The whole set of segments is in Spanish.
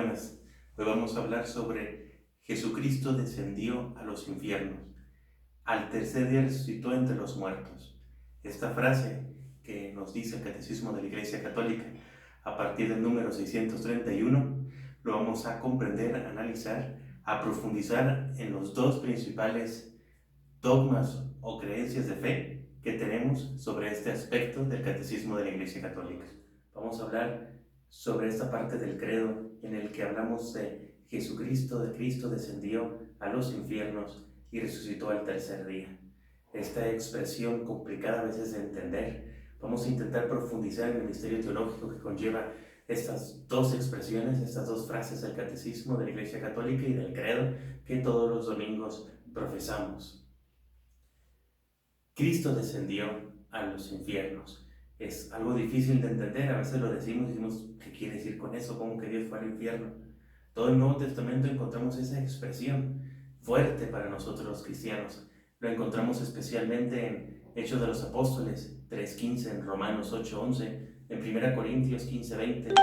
buenas. Hoy vamos a hablar sobre Jesucristo descendió a los infiernos. Al tercer día resucitó entre los muertos. Esta frase que nos dice el Catecismo de la Iglesia Católica a partir del número 631 lo vamos a comprender, a analizar, a profundizar en los dos principales dogmas o creencias de fe que tenemos sobre este aspecto del Catecismo de la Iglesia Católica. Vamos a hablar sobre esta parte del credo en el que hablamos de Jesucristo, de Cristo descendió a los infiernos y resucitó al tercer día. Esta expresión complicada a veces de entender, vamos a intentar profundizar en el misterio teológico que conlleva estas dos expresiones, estas dos frases del Catecismo de la Iglesia Católica y del credo que todos los domingos profesamos. Cristo descendió a los infiernos. Es algo difícil de entender, a veces lo decimos y decimos, ¿qué quiere decir con eso? ¿Cómo que Dios fue al infierno? Todo el Nuevo Testamento encontramos esa expresión fuerte para nosotros los cristianos. Lo encontramos especialmente en Hechos de los Apóstoles 3:15, en Romanos 8:11, en 1 Corintios 15:20.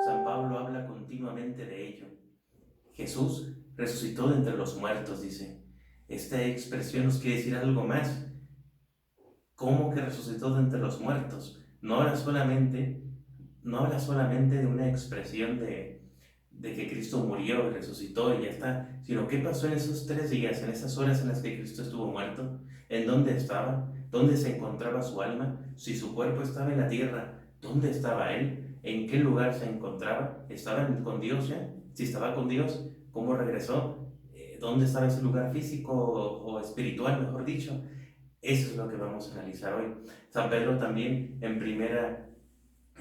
San Pablo habla continuamente de ello. Jesús resucitó de entre los muertos, dice. Esta expresión nos quiere decir algo más. ¿Cómo que resucitó de entre los muertos? No habla solamente de una expresión de que Cristo murió y resucitó y ya está, sino qué pasó en esos 3 días, en esas horas en las que Cristo estuvo muerto, en dónde estaba, dónde se encontraba su alma, si su cuerpo estaba en la tierra, dónde estaba Él, en qué lugar se encontraba, estaba con Dios ya, si estaba con Dios, cómo regresó, dónde estaba ese lugar físico o espiritual, mejor dicho. Eso es lo que vamos a analizar hoy. San Pedro también en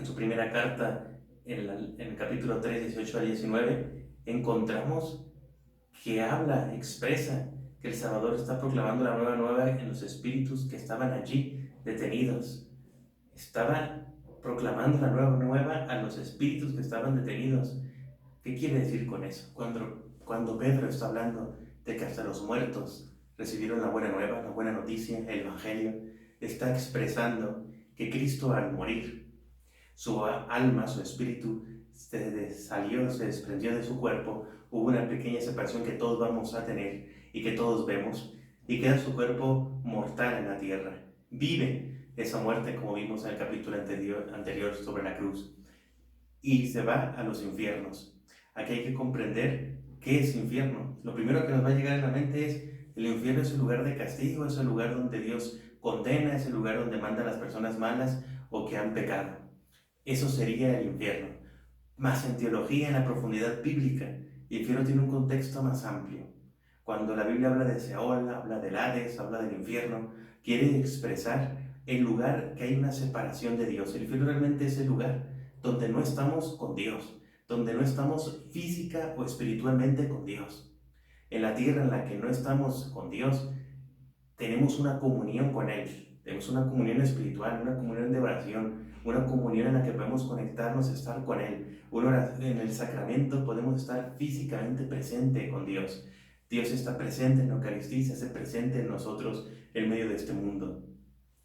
su primera carta, en el capítulo 3, 18 al 19, encontramos que expresa que el Salvador está proclamando la nueva en los espíritus que estaban allí detenidos. Estaba proclamando la nueva a los espíritus que estaban detenidos. ¿Qué quiere decir con eso? Cuando Pedro está hablando de que hasta los muertos recibieron la buena nueva, la buena noticia, el Evangelio, está expresando que Cristo al morir, su alma, su espíritu, se desprendió de su cuerpo, hubo una pequeña separación que todos vamos a tener y que todos vemos, y queda su cuerpo mortal en la tierra. Vive esa muerte como vimos en el capítulo anterior sobre la cruz, y se va a los infiernos. Aquí hay que comprender qué es infierno. Lo primero que nos va a llegar a la mente es el infierno es el lugar de castigo, es el lugar donde Dios condena, es el lugar donde manda a las personas malas o que han pecado. Eso sería el infierno. Más en teología, en la profundidad bíblica, el infierno tiene un contexto más amplio. Cuando la Biblia habla de Seol, habla del Hades, habla del infierno, quiere expresar el lugar que hay una separación de Dios. El infierno realmente es el lugar donde no estamos con Dios, donde no estamos física o espiritualmente con Dios. En la tierra en la que no estamos con Dios, tenemos una comunión con Él, tenemos una comunión espiritual, una comunión de oración, una comunión en la que podemos conectarnos, estar con Él. En el sacramento podemos estar físicamente presente con Dios. Dios está presente en la Eucaristía, se hace presente en nosotros en medio de este mundo.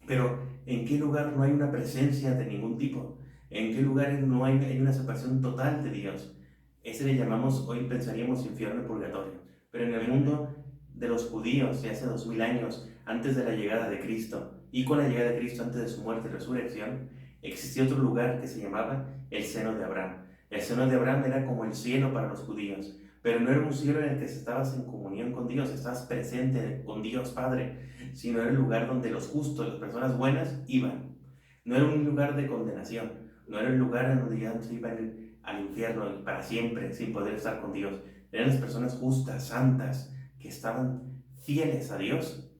Pero ¿en qué lugar no hay una presencia de ningún tipo? ¿En qué lugar no hay una separación total de Dios? Ese le llamamos, hoy pensaríamos, infierno y purgatorio. Pero en el mundo de los judíos de hace 2000 años, antes de la llegada de Cristo, y con la llegada de Cristo antes de su muerte y resurrección, existía otro lugar que se llamaba el seno de Abraham. El seno de Abraham era como el cielo para los judíos, pero no era un cielo en el que estabas en comunión con Dios, estabas presente con Dios Padre, sino era el lugar donde los justos, las personas buenas, iban. No era un lugar de condenación, no era el lugar en donde ya se iban al infierno para siempre, sin poder estar con Dios. Eran las personas justas, santas, que estaban fieles a Dios,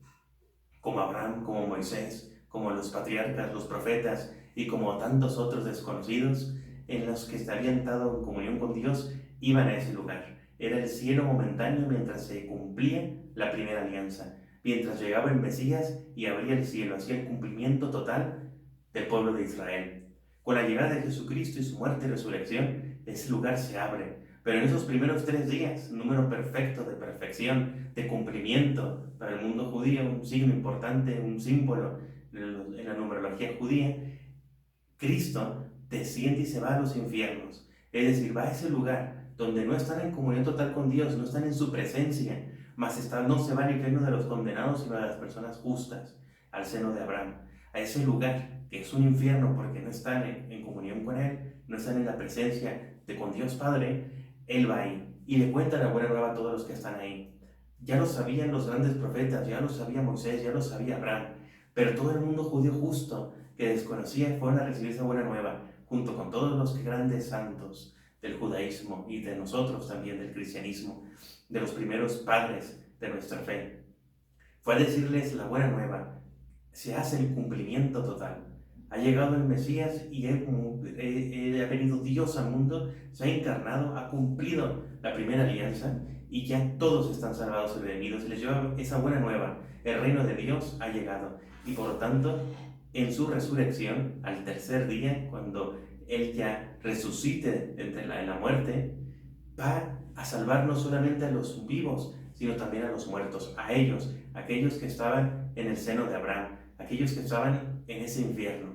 como Abraham, como Moisés, como los patriarcas, los profetas y como tantos otros desconocidos en los que se habían estado en comunión con Dios, iban a ese lugar. Era el cielo momentáneo mientras se cumplía la primera alianza, mientras llegaba el Mesías y abría el cielo, hacía el cumplimiento total del pueblo de Israel. Con la llegada de Jesucristo y su muerte y resurrección, ese lugar se abre. Pero en esos primeros 3 días, un número perfecto de perfección, de cumplimiento para el mundo judío, un signo importante, un símbolo en la numerología judía, Cristo desciende y se va a los infiernos. Es decir, va a ese lugar donde no están en comunión total con Dios, no están en su presencia, no se va al infierno de los condenados, sino de las personas justas, al seno de Abraham, a ese lugar que es un infierno porque no están en comunión con Él, no están en la presencia de con Dios Padre. Él va ahí y le cuenta la buena nueva a todos los que están ahí. Ya lo sabían los grandes profetas, ya lo sabía Moisés, ya lo sabía Abraham, pero todo el mundo judío justo que desconocía fueron a recibir esa buena nueva, junto con todos los grandes santos del judaísmo y de nosotros también del cristianismo, de los primeros padres de nuestra fe. Fue a decirles la buena nueva, se hace el cumplimiento total. Ha llegado el Mesías y ha venido Dios al mundo, se ha encarnado, ha cumplido la primera alianza y ya todos están salvados y redimidos. Les lleva esa buena nueva. El reino de Dios ha llegado y por lo tanto, en su resurrección, al tercer día, cuando Él ya resucite en la muerte, va a salvar no solamente a los vivos, sino también a los muertos, a ellos, aquellos que estaban en el seno de Abraham, aquellos que estaban en ese infierno,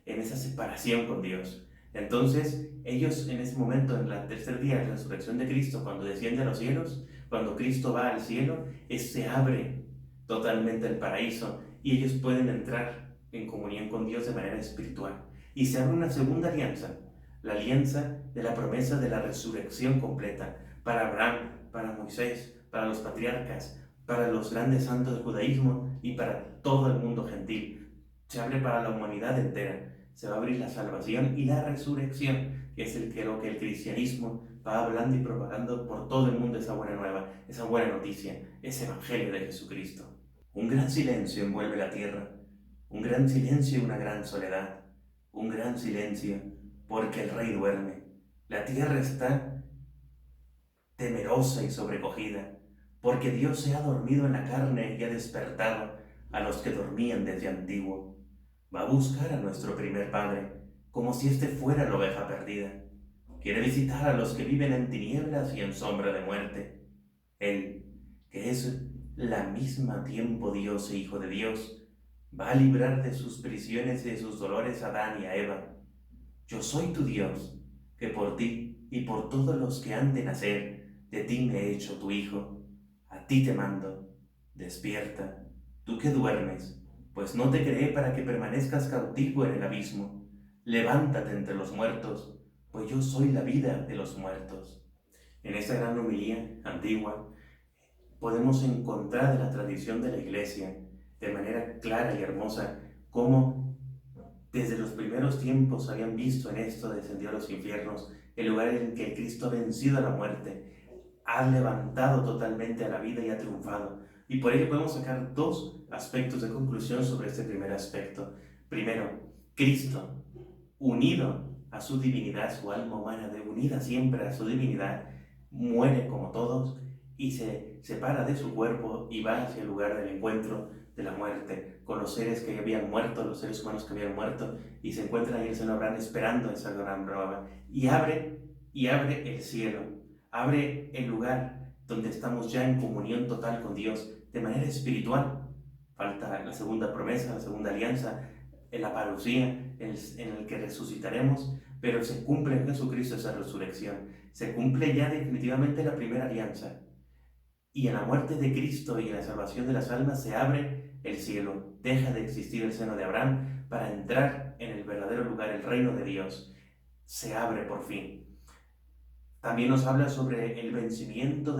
en esa separación con Dios. Entonces, ellos en ese momento, en el tercer día de la resurrección de Cristo, cuando desciende a los cielos, cuando Cristo va al cielo, se abre totalmente el paraíso y ellos pueden entrar en comunión con Dios de manera espiritual. Y se abre una segunda alianza, la alianza de la promesa de la resurrección completa, para Abraham, para Moisés, para los patriarcas, para los grandes santos del judaísmo y para todo el mundo gentil. Se abre para la humanidad entera. Se va a abrir la salvación y la resurrección, que es lo que el cristianismo va hablando y propagando por todo el mundo, esa buena nueva, esa buena noticia, ese evangelio de Jesucristo. Un gran silencio envuelve la tierra, un gran silencio y una gran soledad, un gran silencio porque el Rey duerme. La tierra está temerosa y sobrecogida, porque Dios se ha dormido en la carne y ha despertado a los que dormían desde antiguo. Va a buscar a nuestro primer padre, como si éste fuera la oveja perdida. Quiere visitar a los que viven en tinieblas y en sombra de muerte. Él, que es la misma tiempo Dios e Hijo de Dios, va a librar de sus prisiones y de sus dolores a Adán y a Eva. Yo soy tu Dios, que por ti y por todos los que han de nacer, de ti me he hecho tu Hijo. A ti te mando, despierta, tú que duermes, pues no te creé para que permanezcas cautivo en el abismo. Levántate entre los muertos, pues yo soy la vida de los muertos. En esta gran homilía antigua podemos encontrar en la tradición de la Iglesia, de manera clara y hermosa, cómo desde los primeros tiempos habían visto en esto descendió a los infiernos, el lugar en que el Cristo ha vencido a la muerte, ha levantado totalmente a la vida y ha triunfado. Y por ello podemos sacar dos aspectos de conclusión sobre este primer aspecto. Primero, Cristo, unido a su divinidad, su alma humana, unida siempre a su divinidad, muere como todos y se separa de su cuerpo y va hacia el lugar del encuentro de la muerte, con los seres que habían muerto, los seres humanos que habían muerto, y se encuentran ahí en el seno de Abraham esperando esa gran prueba, y abre el cielo, abre el lugar donde estamos ya en comunión total con Dios, de manera espiritual. Falta la segunda promesa, la segunda alianza, en la parucía, en el que resucitaremos, pero se cumple en Jesucristo esa resurrección, se cumple ya definitivamente la primera alianza, y en la muerte de Cristo y en la salvación de las almas se abre el cielo, deja de existir el seno de Abraham para entrar en el verdadero lugar, el reino de Dios, se abre por fin. También nos habla sobre el vencimiento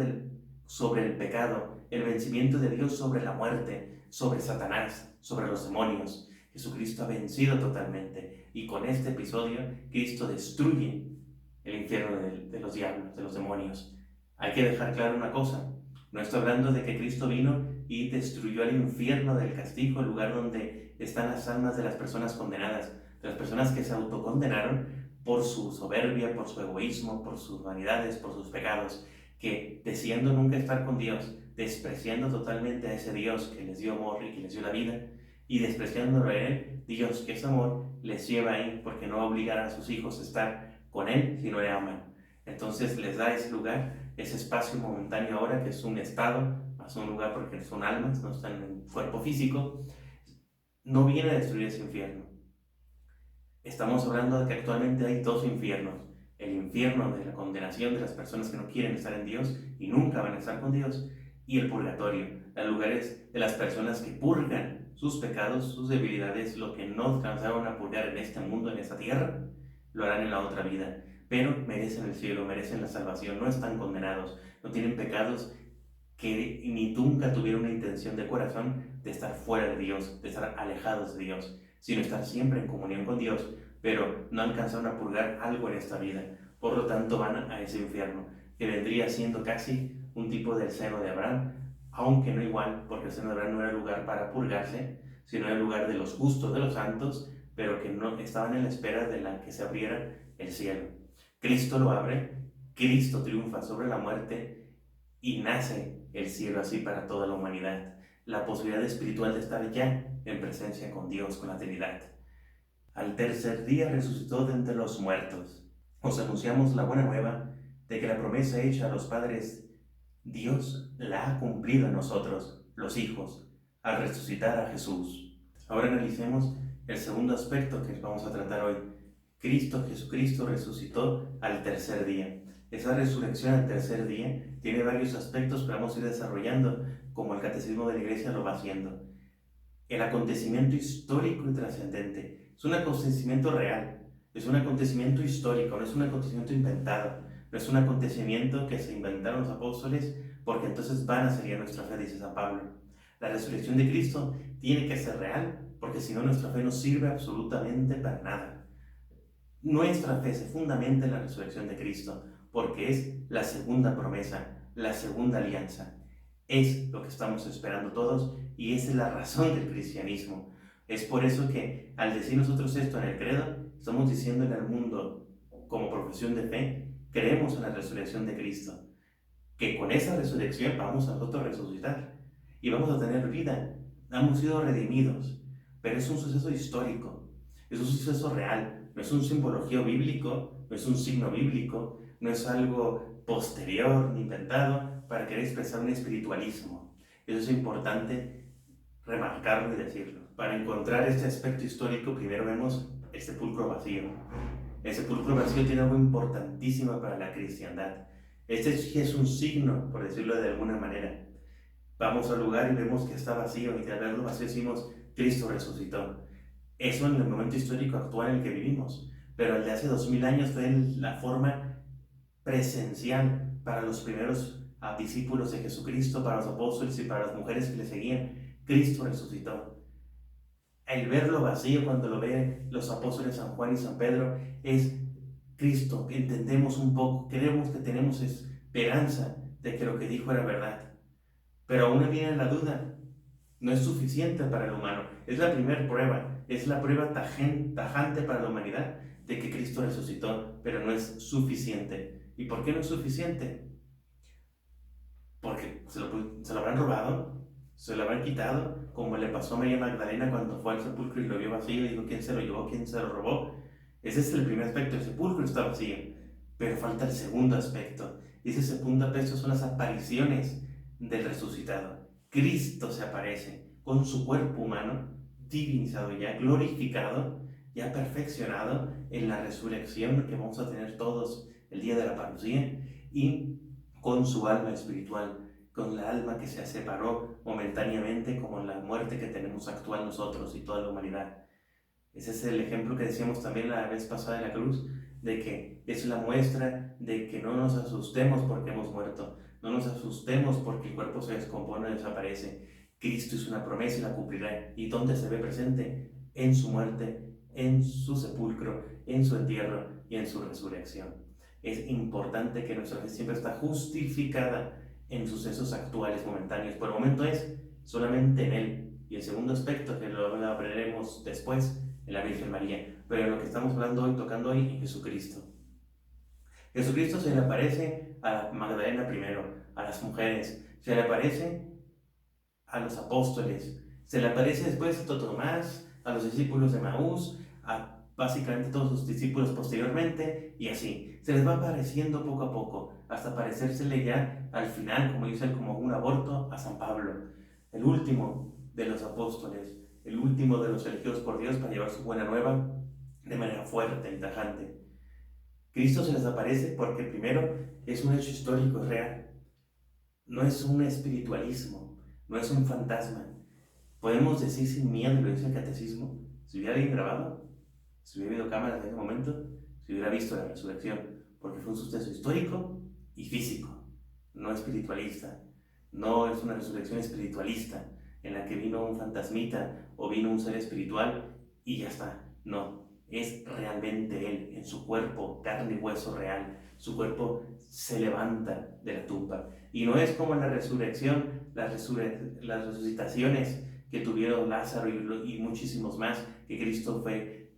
sobre el pecado, el vencimiento de Dios sobre la muerte, sobre Satanás, sobre los demonios. Jesucristo ha vencido totalmente y con este episodio Cristo destruye el infierno de los diablos, de los demonios. Hay que dejar claro una cosa, no estoy hablando de que Cristo vino y destruyó el infierno del castigo, el lugar donde están las almas de las personas condenadas, de las personas que se autocondenaron por su soberbia, por su egoísmo, por sus vanidades, por sus pecados, que deseando nunca estar con Dios, despreciando totalmente a ese Dios que les dio amor y que les dio la vida, y despreciándolo a Él, Dios que es amor, les lleva ahí porque no va a obligar a sus hijos a estar con Él si no le aman. Entonces les da ese lugar, ese espacio momentáneo ahora que es un estado, más un lugar porque son almas, no están en un cuerpo físico. No viene a destruir ese infierno. Estamos hablando de que actualmente hay dos infiernos, el infierno de la condenación de las personas que no quieren estar en Dios y nunca van a estar con Dios, y el purgatorio, los lugares de las personas que purgan sus pecados, sus debilidades, lo que no alcanzaron a purgar en este mundo, en esta tierra, lo harán en la otra vida, pero merecen el cielo, merecen la salvación, no están condenados, no tienen pecados que ni nunca tuvieron una intención de corazón de estar fuera de Dios, de estar alejados de Dios, sino estar siempre en comunión con Dios, pero no alcanzaron a purgar algo en esta vida. Por lo tanto, van a ese infierno, que vendría siendo casi un tipo del seno de Abraham, aunque no igual, porque el seno de Abraham no era lugar para purgarse, sino era el lugar de los justos, de los santos, pero que no estaban en la espera de la que se abriera el cielo. Cristo lo abre, Cristo triunfa sobre la muerte y nace el cielo así para toda la humanidad. La posibilidad espiritual de estar ya en presencia con Dios, con la Trinidad. Al tercer día resucitó de entre los muertos. Os anunciamos la buena nueva de que la promesa hecha a los padres, Dios la ha cumplido en nosotros, los hijos, al resucitar a Jesús. Ahora analicemos el segundo aspecto que vamos a tratar hoy. Jesucristo resucitó al tercer día. Esa resurrección al tercer día tiene varios aspectos que vamos a ir desarrollando, como el Catecismo de la Iglesia lo va haciendo. El acontecimiento histórico y trascendente es un acontecimiento real, es un acontecimiento histórico, no es un acontecimiento inventado, no es un acontecimiento que se inventaron los apóstoles porque entonces van a seguir nuestra fe, dice San Pablo. La resurrección de Cristo tiene que ser real, porque si no nuestra fe no sirve absolutamente para nada. Nuestra fe se fundamenta en la resurrección de Cristo, porque es la segunda promesa, la segunda alianza. Es lo que estamos esperando todos y esa es la razón del cristianismo. Es por eso que al decir nosotros esto en el credo, estamos diciendo en el mundo, como profesión de fe, creemos en la resurrección de Cristo, que con esa resurrección vamos a nosotros resucitar y vamos a tener vida. Hemos sido redimidos, pero es un suceso histórico, es un suceso real, no es un simbología bíblico, no es un signo bíblico, no es algo posterior ni inventado para querer expresar un espiritualismo. Eso es importante remarcarlo y decirlo. Para encontrar este aspecto histórico, primero vemos el sepulcro vacío. El sepulcro vacío tiene algo importantísimo para la cristiandad. Este sí es un signo, por decirlo de alguna manera. Vamos al lugar y vemos que está vacío, y al verlo vacío decimos, Cristo resucitó. Eso en el momento histórico actual en el que vivimos, pero el de hace 2000 años fue la forma presencial para los primeros discípulos de Jesucristo, para los apóstoles y para las mujeres que le seguían. Cristo resucitó. El verlo vacío cuando lo ven los apóstoles San Juan y San Pedro es Cristo. Entendemos un poco, creemos que tenemos esperanza de que lo que dijo era verdad, pero aún viene la duda. No es suficiente para el humano. Es la primera prueba, es la prueba tajante para la humanidad de que Cristo resucitó, pero no es suficiente. ¿Y por qué no es suficiente? Porque se lo habrán robado, se lo habrán quitado, como le pasó a María Magdalena cuando fue al sepulcro y lo vio vacío y dijo, ¿quién se lo llevó? ¿Quién se lo robó? Ese es el primer aspecto, el sepulcro está vacío, pero falta el segundo aspecto. Y ese segundo aspecto son las apariciones del resucitado. Cristo se aparece con su cuerpo humano, divinizado ya, glorificado, ya perfeccionado en la resurrección que vamos a tener todos el día de la parucía, y con su alma espiritual, con la alma que se separó momentáneamente, como la muerte que tenemos actual nosotros y toda la humanidad. Ese es el ejemplo que decíamos también la vez pasada de la cruz, de que es la muestra de que no nos asustemos porque hemos muerto, no nos asustemos porque el cuerpo se descompone y desaparece. Cristo es una promesa y la cumplirá. ¿Y dónde se ve presente? En su muerte, en su sepulcro, en su entierro y en su resurrección. Es importante que nuestra fe siempre está justificada en sucesos actuales, momentáneos. Por el momento es solamente en Él. Y el segundo aspecto, que lo aprenderemos después, en la Virgen María. Pero en lo que estamos hablando hoy, tocando hoy, en Jesucristo. Jesucristo se le aparece a Magdalena primero, a las mujeres, se le aparece a los apóstoles, se le aparece después a Tomás, a los discípulos de Maús, a básicamente todos sus discípulos posteriormente, y así. Se les va apareciendo poco a poco, hasta parecérsele ya al final, como dicen, como un aborto, a San Pablo, el último de los apóstoles, el último de los elegidos por Dios para llevar su buena nueva de manera fuerte y tajante. Cristo se les aparece porque primero es un hecho histórico, es real. No es un espiritualismo, no es un fantasma. Podemos decir sin miedo, lo dice el catecismo, si hubiera bien grabado, si hubiera habido cámaras en ese momento, si hubiera visto la resurrección, porque fue un suceso histórico y físico, no espiritualista. No es una resurrección espiritualista en la que vino un fantasmita o vino un ser espiritual y ya está. No, es realmente Él en su cuerpo, carne y hueso real. Su cuerpo se levanta de la tumba. Y no es como la resurrección, las resucitaciones que tuvieron Lázaro y muchísimos más, que Cristo fue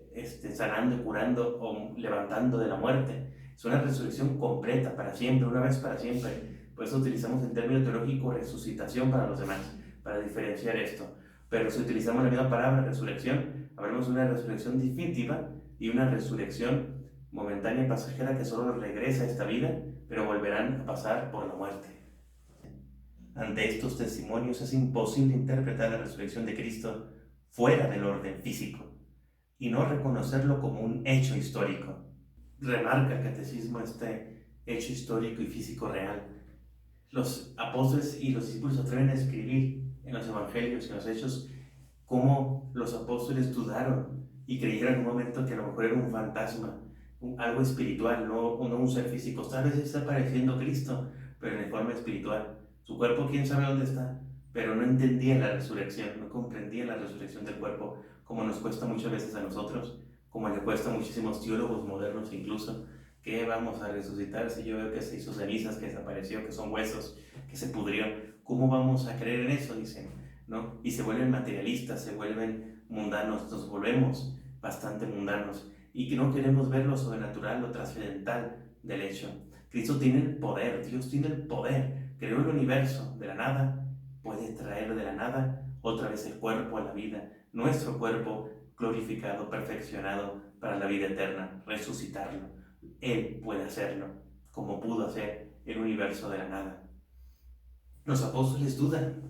sanando y curando o levantando de la muerte. Es una resurrección completa, para siempre, una vez para siempre. Por eso utilizamos el término teológico resucitación para los demás, para diferenciar esto. Pero si utilizamos la misma palabra resurrección, hablamos de una resurrección definitiva y una resurrección momentánea y pasajera que solo regresa a esta vida, pero volverán a pasar por la muerte. Ante estos testimonios es imposible interpretar la resurrección de Cristo fuera del orden físico y no reconocerlo como un hecho histórico. Remarca el catecismo este hecho histórico y físico real. Los apóstoles y los discípulos atreven a escribir en los evangelios y en los hechos cómo los apóstoles dudaron y creyeron en un momento que a lo mejor era un fantasma, algo espiritual, no un ser físico. Tal vez está apareciendo Cristo, pero en forma espiritual. Su cuerpo, quién sabe dónde está, pero no entendían la resurrección, no comprendían la resurrección del cuerpo, como nos cuesta muchas veces a nosotros, como le cuesta a muchísimos teólogos modernos incluso. ¿Qué vamos a resucitar si yo veo que se hizo cenizas, que desapareció, que son huesos, que se pudrió? ¿Cómo vamos a creer en eso? Dicen, ¿no? Y se vuelven materialistas, se vuelven mundanos, nos volvemos bastante mundanos y que no queremos ver lo sobrenatural, lo trascendental del hecho. Cristo tiene el poder, Dios tiene el poder, creó el universo de la nada, puede traer de la nada otra vez el cuerpo a la vida, nuestro cuerpo glorificado, perfeccionado para la vida eterna, resucitarlo. Él puede hacerlo, como pudo hacer el universo de la nada. Los apóstoles dudan,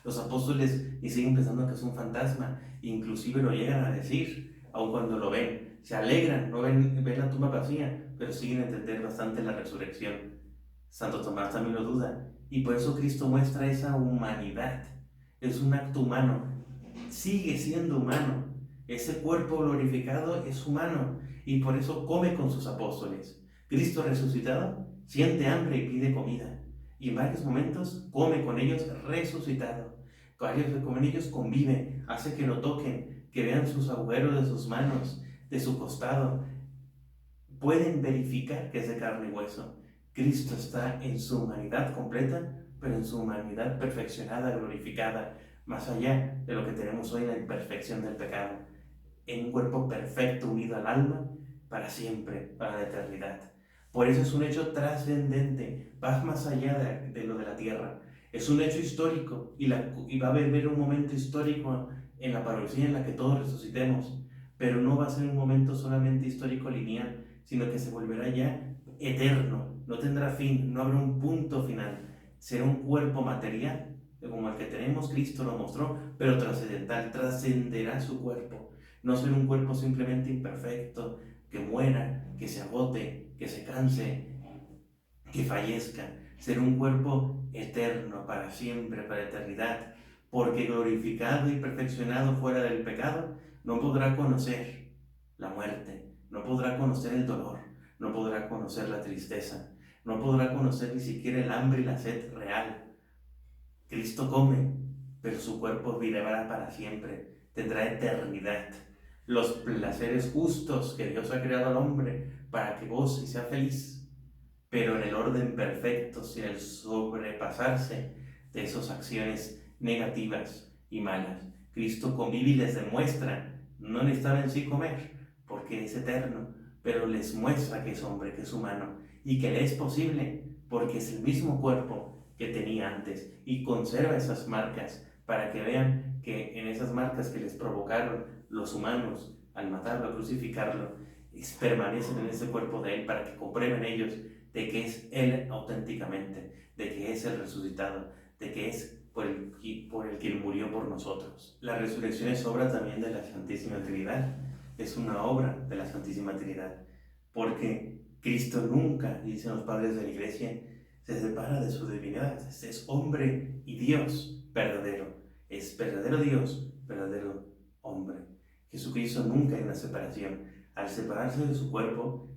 los apóstoles y siguen pensando que es un fantasma, inclusive lo llegan a decir, aun cuando lo ven, se alegran, no ven la tumba vacía, pero siguen a entender bastante la resurrección. Santo Tomás también lo duda, y por eso Cristo muestra esa humanidad, es un acto humano, sigue siendo humano, ese cuerpo glorificado es humano, y por eso come con sus apóstoles. Cristo resucitado siente hambre y pide comida, y en varios momentos come con ellos resucitado. Con ellos convive, hace que lo toquen, que vean sus agujeros de sus manos, de su costado. Pueden verificar que es de carne y hueso. Cristo está en su humanidad completa, pero en su humanidad perfeccionada, glorificada, más allá de lo que tenemos hoy en la imperfección del pecado, en un cuerpo perfecto unido al alma para siempre, para la eternidad. Por eso es un hecho trascendente, va más allá de lo de la tierra. Es un hecho histórico y va a haber un momento histórico en la parucía en la que todos resucitemos, pero no va a ser un momento solamente histórico lineal, sino que se volverá ya eterno, no tendrá fin, no habrá un punto final. Será un cuerpo material, como el que tenemos, Cristo lo mostró, pero trascendental, trascenderá su cuerpo. No será un cuerpo simplemente imperfecto, que muera, que se agote, que se canse, que fallezca. Será un cuerpo eterno, para siempre, para eternidad, porque glorificado y perfeccionado fuera del pecado, no podrá conocer la muerte, no podrá conocer el dolor, no podrá conocer la tristeza, no podrá conocer ni siquiera el hambre y la sed real. Cristo come, pero su cuerpo vivirá para siempre, tendrá eternidad. Los placeres justos que Dios ha creado al hombre para que goce y sea feliz, pero en el orden perfecto, sin el sobrepasarse de esas acciones negativas y malas. Cristo convive y les demuestra, no necesitaba en sí comer, porque es eterno, pero les muestra que es hombre, que es humano, y que le es posible, porque es el mismo cuerpo que tenía antes, y conserva esas marcas, para que vean que en esas marcas que les provocaron los humanos al matarlo, crucificarlo, permanecen en ese cuerpo de Él, para que comprueben ellos de que es Él auténticamente, de que es el resucitado, de que es por el que murió por nosotros. La resurrección es obra también de la Santísima Trinidad, es una obra de la Santísima Trinidad, porque Cristo nunca, dicen los padres de la Iglesia, se separa de su divinidad. Es hombre y Dios verdadero. Es verdadero Dios, verdadero hombre. Jesucristo nunca hay una separación. Al separarse de su cuerpo,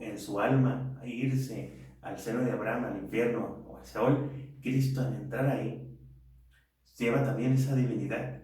en su alma, a irse al seno de Abraham, al infierno o al Seol, Cristo al entrar ahí, lleva también esa divinidad.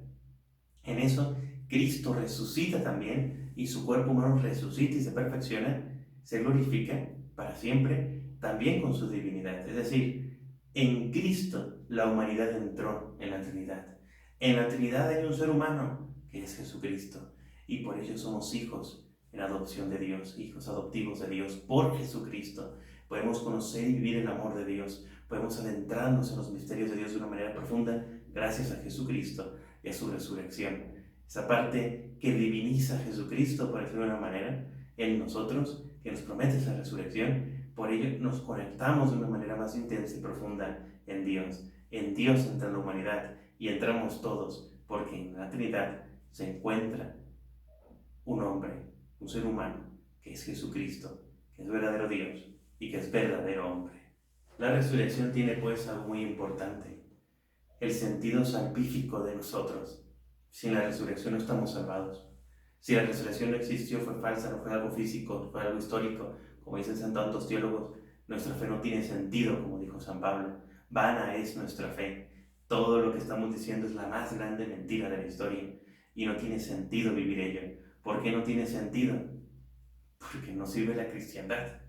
En eso, Cristo resucita también y su cuerpo humano resucita y se perfecciona, se glorifica para siempre, también con su divinidad. Es decir, en Cristo la humanidad entró en la Trinidad. En la Trinidad hay un ser humano, que es Jesucristo, y por ello somos hijos en adopción de Dios, hijos adoptivos de Dios por Jesucristo. Podemos conocer y vivir el amor de Dios, podemos adentrarnos en los misterios de Dios de una manera profunda gracias a Jesucristo y a su resurrección. Esa parte que diviniza a Jesucristo, por decirlo de una manera, en nosotros, que nos promete esa resurrección. Por ello nos conectamos de una manera más intensa y profunda en Dios. En Dios entra la humanidad y entramos todos, porque en la Trinidad se encuentra un hombre, un ser humano, que es Jesucristo, que es verdadero Dios y que es verdadero hombre. La resurrección tiene pues algo muy importante, el sentido salvífico de nosotros. Sin la resurrección no estamos salvados. Si la resurrección no existió, fue falsa, no fue algo físico, fue algo histórico, como dicen tantos teólogos, nuestra fe no tiene sentido, como dijo San Pablo. Vana es nuestra fe. Todo lo que estamos diciendo es la más grande mentira de la historia y no tiene sentido vivir ello. ¿Por qué no tiene sentido? Porque no sirve la cristiandad.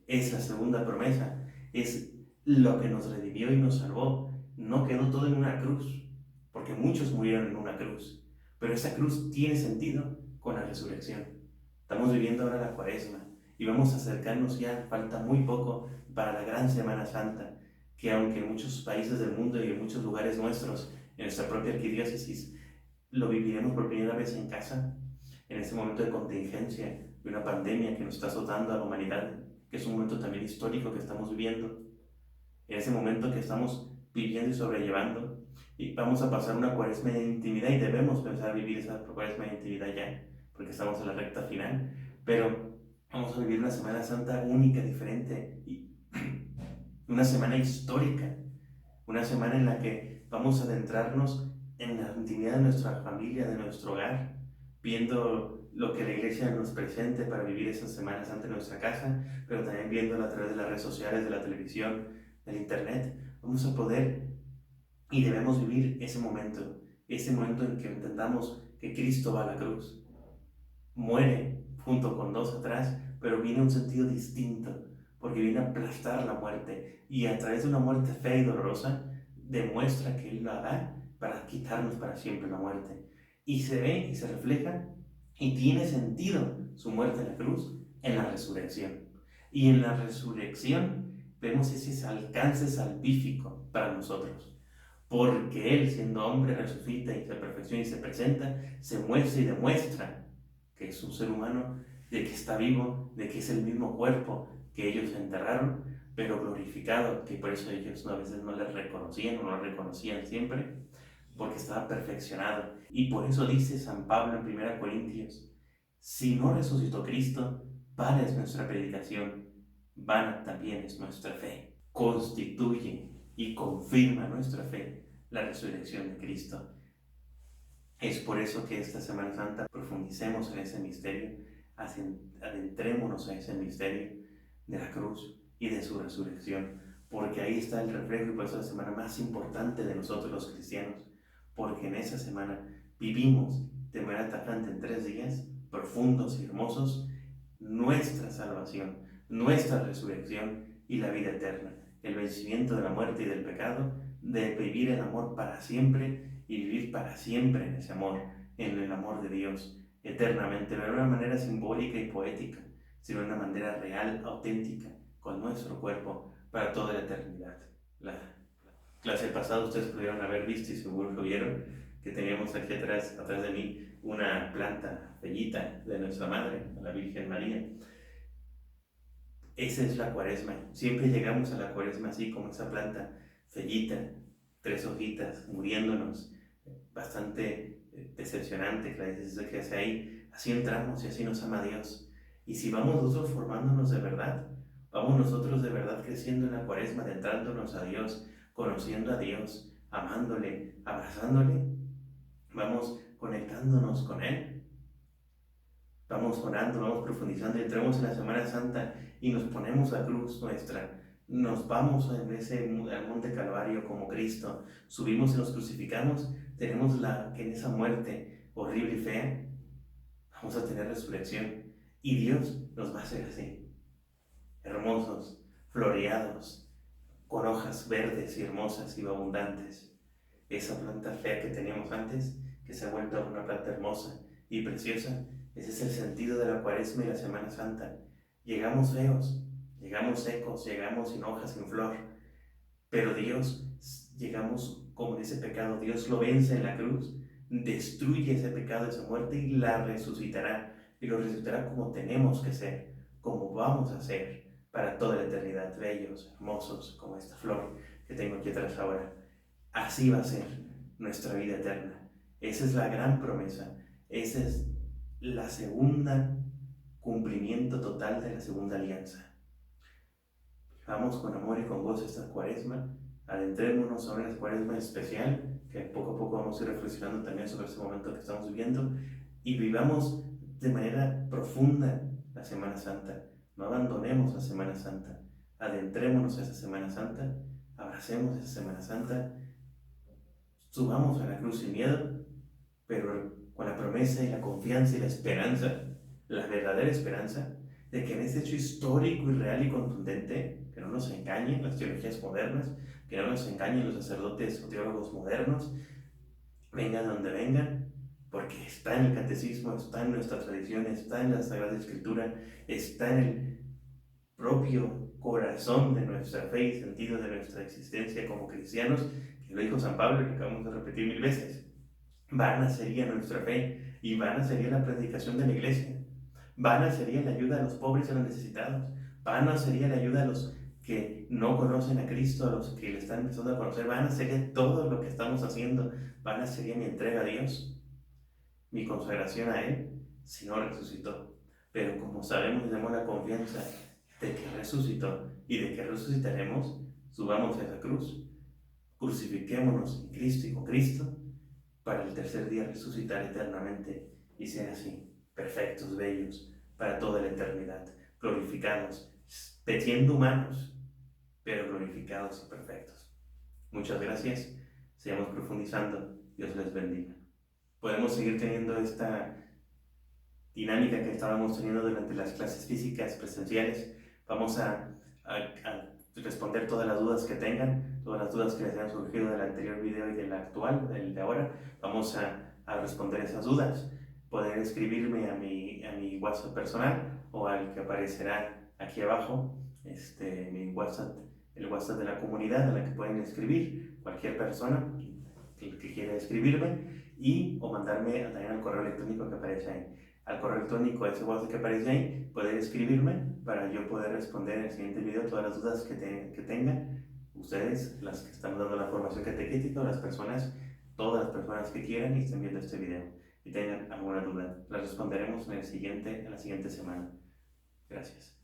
Es la segunda promesa, es lo que nos redimió y nos salvó. No quedó todo en una cruz, porque muchos murieron en una cruz, pero esa cruz tiene sentido con la resurrección. Estamos viviendo ahora la Cuaresma y vamos a acercarnos ya, falta muy poco para la gran Semana Santa, que aunque en muchos países del mundo y en muchos lugares nuestros, en nuestra propia arquidiócesis, lo viviremos por primera vez en casa, en este momento de contingencia, de una pandemia que nos está azotando a la humanidad, que es un momento también histórico que estamos viviendo, en ese momento que estamos viviendo y sobrellevando, y vamos a pasar una cuaresma de intimidad y debemos pensar vivir esa cuaresma de intimidad ya, porque estamos en la recta final, pero vamos a vivir una Semana Santa única, diferente, y una semana histórica, una semana en la que vamos a adentrarnos en la intimidad de nuestra familia, de nuestro hogar, viendo lo que la iglesia nos presente para vivir esas semanas ante nuestra casa, pero también viéndolo a través de las redes sociales, de la televisión, del internet. Vamos a poder y debemos vivir ese momento en que entendamos que Cristo va a la cruz, muere junto con dos atrás, pero viene un sentido distinto, porque viene a aplastar la muerte y a través de una muerte fea y dolorosa demuestra que Él la da para quitarnos para siempre la muerte. Y se ve y se refleja y tiene sentido su muerte en la cruz en la resurrección. Y en la resurrección vemos ese alcance salvífico para nosotros. Porque Él, siendo hombre, resucita y se perfecciona y se presenta, se muestra y demuestra que es un ser humano, de que está vivo, de que es el mismo cuerpo que ellos enterraron, pero glorificado, que por eso ellos a veces no le reconocían o no lo reconocían siempre, porque estaba perfeccionado. Y por eso dice San Pablo en 1 Corintios, si no resucitó Cristo, vana es nuestra predicación, vana también es nuestra fe. Constituye y confirma nuestra fe la resurrección de Cristo. Es por eso que esta Semana Santa profundicemos en ese misterio, adentrémonos en ese misterio de la cruz y de su resurrección, porque ahí está el reflejo y por eso es la semana más importante de nosotros los cristianos, porque en esa semana vivimos de manera tajante en 3 días profundos y hermosos nuestra salvación, nuestra resurrección y la vida eterna, el vencimiento de la muerte y del pecado, de vivir el amor para siempre y vivir para siempre en ese amor, en el amor de Dios, eternamente, no de una manera simbólica y poética, sino de una manera real, auténtica, con nuestro cuerpo para toda la eternidad. La clase pasada ustedes pudieron haber visto y seguro lo vieron, que teníamos aquí atrás de mí, una planta bellita de nuestra Madre, la Virgen María. Esa es la Cuaresma. Siempre llegamos a la Cuaresma así como esa planta fellita, 3 hojitas, muriéndonos, bastante decepcionante que la dices que hace ahí. Así entramos y así nos ama Dios. Y si vamos nosotros formándonos de verdad, vamos nosotros de verdad creciendo en la cuaresma, adentrándonos a Dios, conociendo a Dios, amándole, abrazándole, vamos conectándonos con Él, vamos orando, vamos profundizando, y entramos en la Semana Santa y nos ponemos la cruz nuestra, nos vamos al monte Calvario como Cristo, subimos y nos crucificamos, tenemos que en esa muerte horrible y fea, vamos a tener resurrección, y Dios nos va a hacer así, hermosos, floreados, con hojas verdes y hermosas y abundantes. Esa planta fea que teníamos antes, que se ha vuelto una planta hermosa y preciosa, ese es el sentido de la Cuaresma y la Semana Santa. Llegamos feos, llegamos secos, llegamos sin hojas, sin flor, pero Dios, llegamos como ese pecado, Dios lo vence en la cruz, destruye ese pecado, esa muerte, y la resucitará, y lo resucitará como tenemos que ser, como vamos a ser para toda la eternidad, bellos, hermosos, como esta flor que tengo aquí atrás ahora. Así va a ser nuestra vida eterna. Esa es la gran promesa, esa es la segunda cumplimiento total de la segunda alianza. Vamos con amor y con gozo esta Cuaresma, adentrémonos sobre la Cuaresma especial, que poco a poco vamos a ir reflexionando también sobre este momento que estamos viviendo, y vivamos de manera profunda la Semana Santa. No abandonemos la Semana Santa, adentrémonos a esa Semana Santa, abracemos esa Semana Santa, subamos a la cruz sin miedo, pero con la promesa y la confianza y la esperanza, la verdadera esperanza, de que en este hecho histórico y real y contundente, que no nos engañen las teologías modernas, que no nos engañen los sacerdotes o teólogos modernos, vengan de donde vengan, porque está en el catecismo, está en nuestra tradición, está en la Sagrada Escritura, está en el propio corazón de nuestra fe y sentido de nuestra existencia como cristianos, que lo dijo San Pablo y lo acabamos de repetir 1000 veces. Vana sería nuestra fe y vana sería la predicación de la iglesia. Vana sería la ayuda a los pobres y a los necesitados. Vana sería la ayuda a los que no conocen a Cristo, a los que le están empezando a conocer. Vana sería todo lo que estamos haciendo. Vana sería mi entrega a Dios, mi consagración a Él, si no resucitó. Pero como sabemos y tenemos la confianza de que resucitó y de que resucitaremos, subamos a esa cruz, crucifiquémonos en Cristo y con Cristo, para el tercer día resucitar eternamente y ser así, perfectos, bellos, para toda la eternidad, glorificados, siendo humanos, pero glorificados y perfectos. Muchas gracias, sigamos profundizando, Dios les bendiga. Podemos seguir teniendo esta dinámica que estábamos teniendo durante las clases físicas presenciales. Vamos a responder todas las dudas que tengan, todas las dudas que les hayan surgido del anterior video y del actual, del de ahora. Vamos a responder esas dudas. Pueden escribirme a mi WhatsApp personal o al que aparecerá aquí abajo, mi WhatsApp, el WhatsApp de la comunidad en la que pueden escribir cualquier persona que quiera escribirme, o mandarme también al correo electrónico que aparece ahí. Al correo electrónico, ese WhatsApp que aparece ahí, pueden escribirme para yo poder responder en el siguiente video todas las dudas que tengan ustedes, las que están dando la formación catequética, o las personas, todas las personas que quieran y estén viendo este video y tengan alguna duda. Las responderemos en la siguiente semana. Gracias.